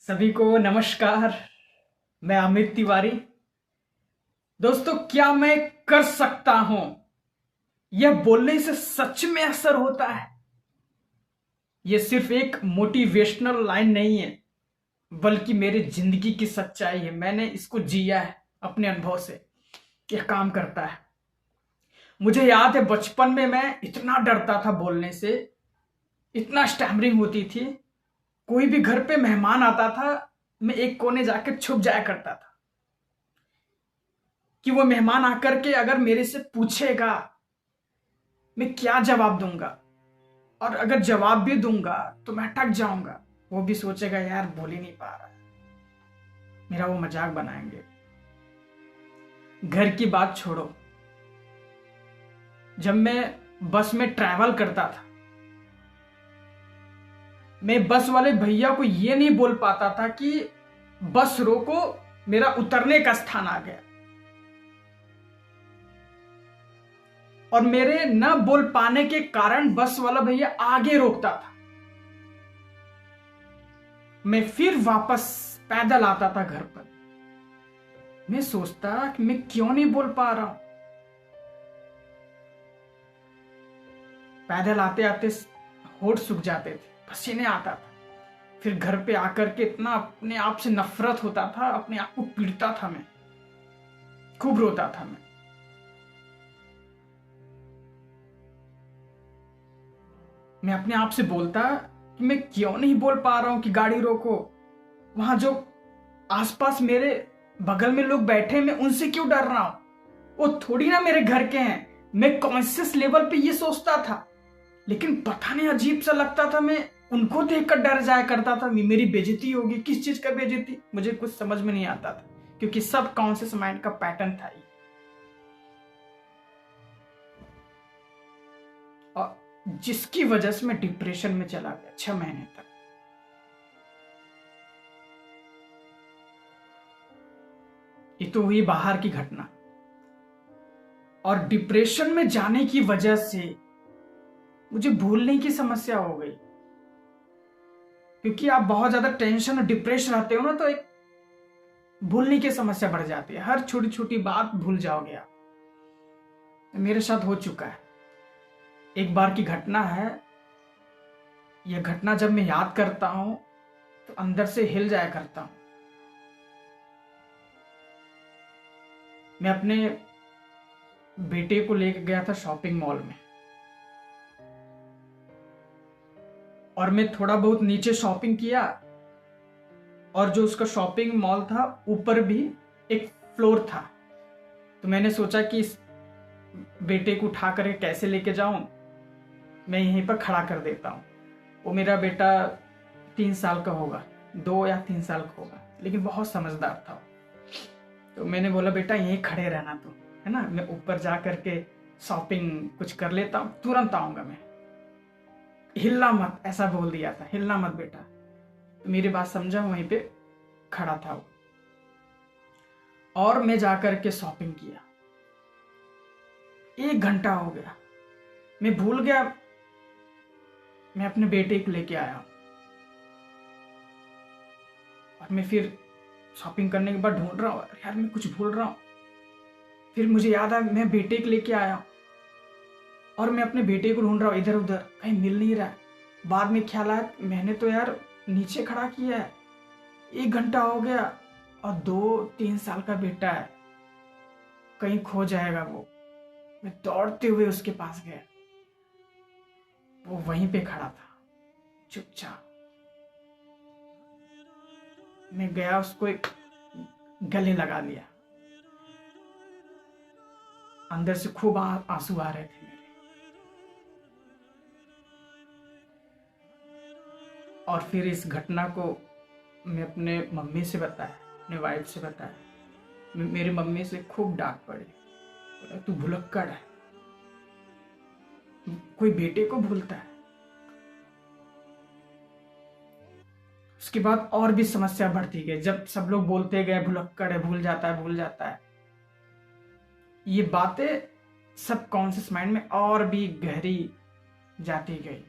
सभी को नमस्कार। मैं अमित तिवारी। दोस्तों, क्या मैं कर सकता हूं यह बोलने से सच में असर होता है? यह सिर्फ एक मोटिवेशनल लाइन नहीं है, बल्कि मेरी जिंदगी की सच्चाई है। मैंने इसको जिया है अपने अनुभव से। यह काम करता है। मुझे याद है बचपन में मैं इतना डरता था बोलने से, इतना स्टैमरिंग होती थी। कोई भी घर पे मेहमान आता था, मैं एक कोने जाकर छुप जाया करता था कि वो मेहमान आकर के अगर मेरे से पूछेगा मैं क्या जवाब दूंगा, और अगर जवाब भी दूंगा तो मैं अटक जाऊंगा। वो भी सोचेगा यार बोल ही नहीं पा रहा, मेरा वो मजाक बनाएंगे। घर की बात छोड़ो, जब मैं बस में ट्रैवल करता था, मैं बस वाले भैया को ये नहीं बोल पाता था कि बस रोको, मेरा उतरने का स्थान आ गया। और मेरे न बोल पाने के कारण बस वाला भैया आगे रोकता था। मैं फिर वापस पैदल आता था घर पर। मैं सोचता कि मैं क्यों नहीं बोल पा रहा हूं। पैदल आते आते होठ सूख जाते थे, पसीने आता था। फिर घर पे आकर के इतना अपने आप से नफरत होता था, अपने आप को पीटता था। मैं खूब रोता था। मैं अपने आप से बोलता कि मैं क्यों नहीं बोल पा रहा हूं कि गाड़ी रोको। वहां जो आसपास मेरे बगल में लोग बैठे, मैं उनसे क्यों डर रहा हूं? वो थोड़ी ना मेरे घर के हैं। मैं कॉन्शियस लेवल पे ये सोचता था, लेकिन पता नहीं अजीब सा लगता था। मैं उनको देखकर डर जाया करता था, मेरी बेइज्जती होगी। किस चीज का बेइज्जती, मुझे कुछ समझ में नहीं आता था, क्योंकि सब कॉन्शियस माइंड का पैटर्न था ये। और जिसकी वजह से मैं डिप्रेशन में चला गया 6 महीने तक। ये तो हुई बाहर की घटना। और डिप्रेशन में जाने की वजह से मुझे भूलने की समस्या हो गई। क्योंकि आप बहुत ज्यादा टेंशन और डिप्रेशन रहते हो ना, तो एक भूलने की समस्या बढ़ जाती है। हर छोटी छोटी बात भूल जाओगे आप। मेरे साथ हो चुका है। एक बार की घटना है। यह घटना जब मैं याद करता हूं तो अंदर से हिल जाया करता हूं। मैं अपने बेटे को लेकर गया था शॉपिंग मॉल में, और मैं थोड़ा बहुत नीचे शॉपिंग किया। और जो उसका शॉपिंग मॉल था, ऊपर भी एक फ्लोर था। तो मैंने सोचा कि इस बेटे को उठा करके कैसे लेके जाऊं, मैं यहीं पर खड़ा कर देता हूं। वो मेरा बेटा 3 साल का होगा, 2 या 3 साल का होगा, लेकिन बहुत समझदार था। तो मैंने बोला बेटा यहीं खड़े रहना तुम, है ना, मैं ऊपर जा करके शॉपिंग कुछ कर लेता हूं, तुरंत आऊंगा मैं। हिलना मत, ऐसा बोल दिया था, हिलना मत बेटा। तो मेरी बात समझा, वहीं पे खड़ा था वो। और मैं जाकर के शॉपिंग किया। 1 घंटा हो गया, मैं भूल गया मैं अपने बेटे को लेके आया हूं। और मैं फिर शॉपिंग करने के बाद ढूंढ रहा हूं, यार मैं कुछ भूल रहा हूं। फिर मुझे याद आया मैं बेटे को लेके आया हूं, और मैं अपने बेटे को ढूंढ रहा हूं इधर उधर, कहीं मिल नहीं रहा है। बाद में ख्याल आया मैंने तो यार नीचे खड़ा किया है। 1 घंटा हो गया, और 2-3 साल का बेटा है, कहीं खो जाएगा वो। मैं दौड़ते हुए उसके पास गया। वो वहीं पे खड़ा था चुपचाप। मैं गया, उसको एक गले लगा लिया। अंदर से खूब आंसू आ रहे थे मेरे। और फिर इस घटना को मैं अपने मम्मी से बताया, अपने वाइफ से बताया। मेरी मम्मी से खूब डांट पड़ी, बोला तू भुलक्कड़ है, कोई बेटे को भूलता है। उसके बाद और भी समस्या बढ़ती गई। जब सब लोग बोलते गए भुलक्कड़ है, भूल जाता है, भूल जाता है, ये बातें सब कॉन्शियस माइंड में और भी गहरी जाती गई।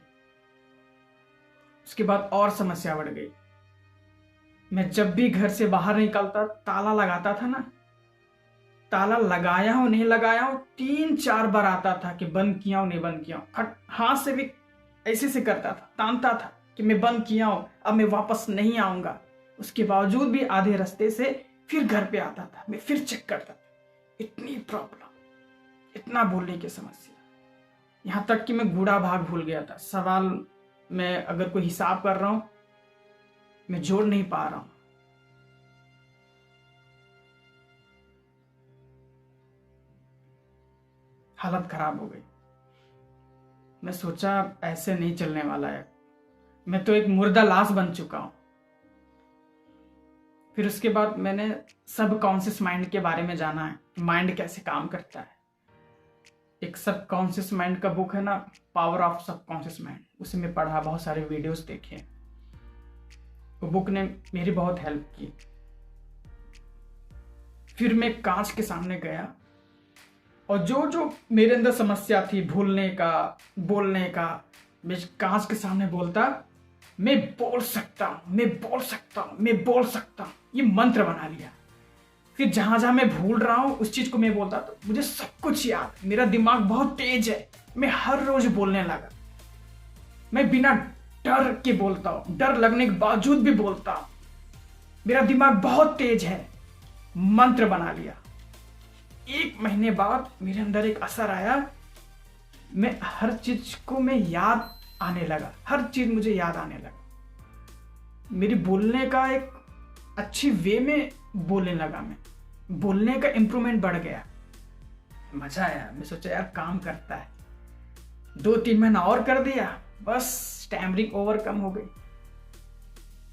उसके बाद और समस्या बढ़ गई। मैं जब भी घर से बाहर निकलता ताला लगाता था ना, ताला लगाया हो नहीं लगाया हो 3-4 बार आता था कि बंद किया हो नहीं बंद किया हो। खट हाथ से भी ऐसे से करता था, तानता था कि मैं बंद किया हूं, अब मैं वापस नहीं आऊंगा। उसके बावजूद भी आधे रास्ते से फिर घर पे आता था, मैं फिर चेक करता था। इतनी प्रॉब्लम, इतना बोलने की समस्या, यहां तक कि मैं गूढ़ा भाग भूल गया था। सवाल में अगर कोई हिसाब कर रहा हूं, मैं जोड़ नहीं पा रहा हूं। हालत खराब हो गई। मैं सोचा ऐसे नहीं चलने वाला है, मैं तो एक मुर्दा लाश बन चुका हूं। फिर उसके बाद मैंने सब कॉन्शियस माइंड के बारे में जाना है, माइंड कैसे काम करता है। एक सब कॉन्शियस माइंड का बुक है ना, पावर ऑफ सब कॉन्शियस माइंड, उसे मैं पढ़ा, बहुत सारे वीडियोस देखे। वो बुक ने मेरी बहुत हेल्प की। फिर मैं कांच के सामने गया और जो जो मेरे अंदर समस्या थी, भूलने का, बोलने का, मैं कांच के सामने बोलता, मैं बोल सकता हूं, मैं बोल सकता हूं, मैं बोल सकता हूं, ये मंत्र बना लिया। फिर जहां जहां मैं भूल रहा हूं उस चीज को मैं बोलता, तो मुझे सब कुछ याद। मेरा दिमाग बहुत तेज है, मैं हर रोज बोलने लगा। मैं बिना डर के बोलता हूं, डर लगने के बावजूद भी बोलता हूं। मेरा दिमाग बहुत तेज है, मंत्र बना लिया। 1 महीने बाद मेरे अंदर एक असर आया, मैं हर चीज को मैं याद आने लगा, हर चीज मुझे याद आने लगा। मेरी बोलने का एक अच्छी वे में बोलने लगा, मैं बोलने का इंप्रूवमेंट बढ़ गया। मजा आया। मैं सोचा यार काम करता है। 2-3 महीना और कर दिया, बस स्टैमरिंग ओवरकम हो गई।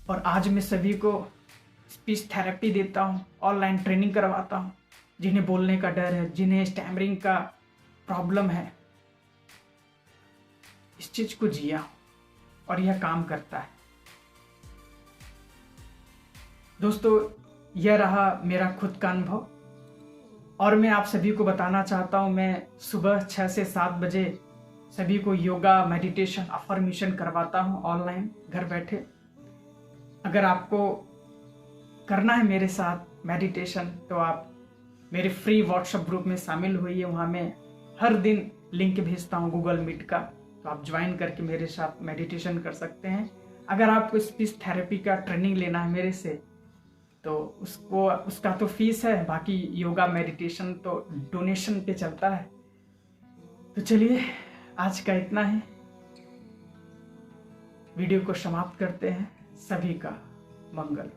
और आज मैं सभी को स्पीच थेरेपी देता हूँ, ऑनलाइन ट्रेनिंग करवाता हूँ। जिन्हें बोलने का डर है, जिन्हें स्टैमरिंग का प्रॉब्लम है, इस चीज को जिया और यह काम करता है। दोस्तों, यह रहा मेरा खुद का अनुभव और मैं आप सभी को बताना चाहता हूं, मैं सुबह 6 से 7 बजे सभी को योगा, मेडिटेशन, अफर्मेशन करवाता हूं ऑनलाइन, घर बैठे। अगर आपको करना है मेरे साथ मेडिटेशन तो आप मेरे फ्री व्हाट्सएप ग्रुप में शामिल होइए। वहाँ मैं हर दिन लिंक भेजता हूँ गूगल मीट का, तो आप ज्वाइन करके मेरे साथ मेडिटेशन कर सकते हैं। अगर आपको स्पीच थेरेपी का ट्रेनिंग लेना है मेरे से तो उसका तो फीस है, बाकी योगा मेडिटेशन तो डोनेशन पे चलता है। तो चलिए आज का इतना है, वीडियो को समाप्त करते हैं। सभी का मंगल।